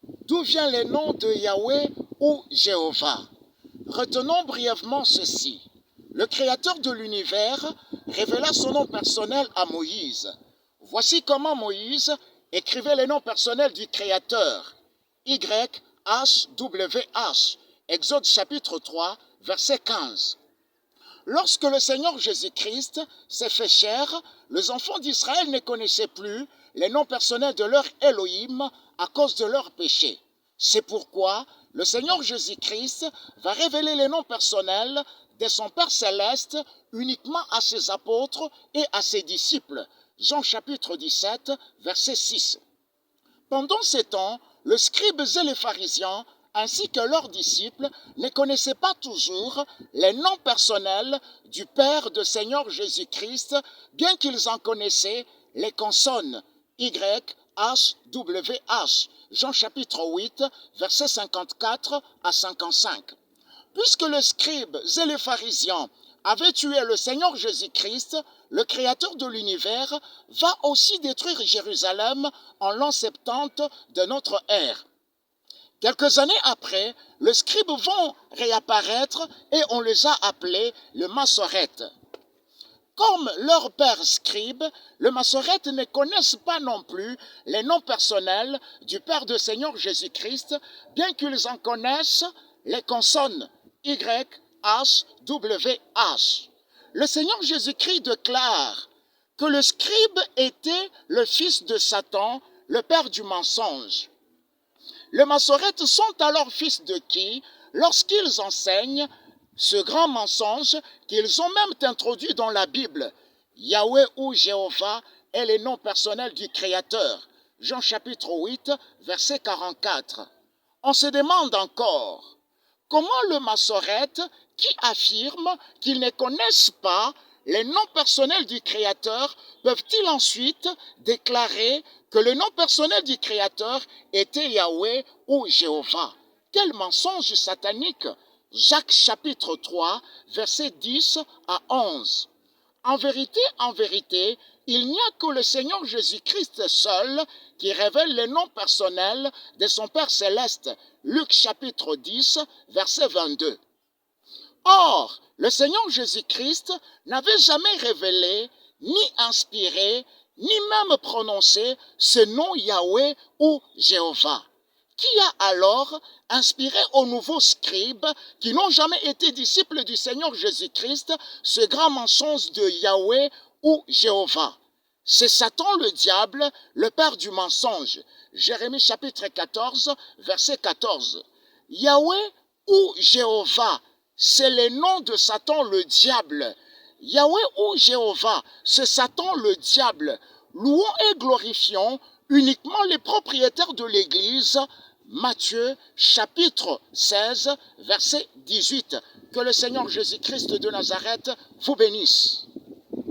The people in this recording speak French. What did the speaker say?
D'où vient le nom de Yahweh ou Jéhovah? Retenons brièvement ceci. Le Créateur de l'univers révéla son nom personnel à Moïse. Voici comment Moïse écrivait les noms personnels du Créateur. YHWH. Exode chapitre 3, verset 15. Lorsque le Seigneur Jésus-Christ s'est fait chair, les enfants d'Israël ne connaissaient plus les noms personnels de leur Elohim à cause de leurs péchés. C'est pourquoi le Seigneur Jésus-Christ va révéler les noms personnels de son Père céleste uniquement à ses apôtres et à ses disciples. Jean chapitre 17, verset 6. Pendant ces temps, les scribes et les pharisiens ainsi que leurs disciples ne connaissaient pas toujours les noms personnels du Père de Seigneur Jésus-Christ, bien qu'ils en connaissaient les consonnes Y, H, W, H. Jean chapitre 8, versets 54 à 55. Puisque les scribes et les pharisiens avaient tué le Seigneur Jésus-Christ, le Créateur de l'univers va aussi détruire Jérusalem en l'an 70 de notre ère. Quelques années après, les scribes vont réapparaître et on les a appelés les Massorètes. Comme leur père scribe, les Massorètes ne connaissent pas non plus les noms personnels du Père de Seigneur Jésus-Christ, bien qu'ils en connaissent les consonnes Y, H, W, H. Le Seigneur Jésus-Christ déclare que le scribe était le fils de Satan, le père du mensonge. Les Massorètes sont alors fils de qui lorsqu'ils enseignent ce grand mensonge qu'ils ont même introduit dans la Bible. Yahweh ou Jéhovah est le nom personnel du Créateur. Jean chapitre 8, verset 44. On se demande encore, comment les Massorètes, qui affirment qu'ils ne connaissent pas les noms personnels du Créateur, peuvent-ils ensuite déclarer que le nom personnel du Créateur était Yahweh ou Jéhovah? Quel mensonge satanique! Jacques chapitre 3, versets 10 à 11. En vérité, il n'y a que le Seigneur Jésus-Christ seul qui révèle les noms personnels de son Père céleste. Luc chapitre 10, verset 22. Or, le Seigneur Jésus-Christ n'avait jamais révélé, ni inspiré, ni même prononcé ce nom Yahweh ou Jéhovah. Qui a alors inspiré aux nouveaux scribes qui n'ont jamais été disciples du Seigneur Jésus-Christ ce grand mensonge de Yahweh ou Jéhovah? C'est Satan le diable, le père du mensonge. Jérémie chapitre 14, verset 14. Yahweh ou Jéhovah, c'est le nom de Satan le diable. Yahweh ou Jéhovah, c'est Satan le diable. Louons et glorifions uniquement les propriétaires de l'Église. Matthieu chapitre 16, verset 18. Que le Seigneur Jésus-Christ de Nazareth vous bénisse.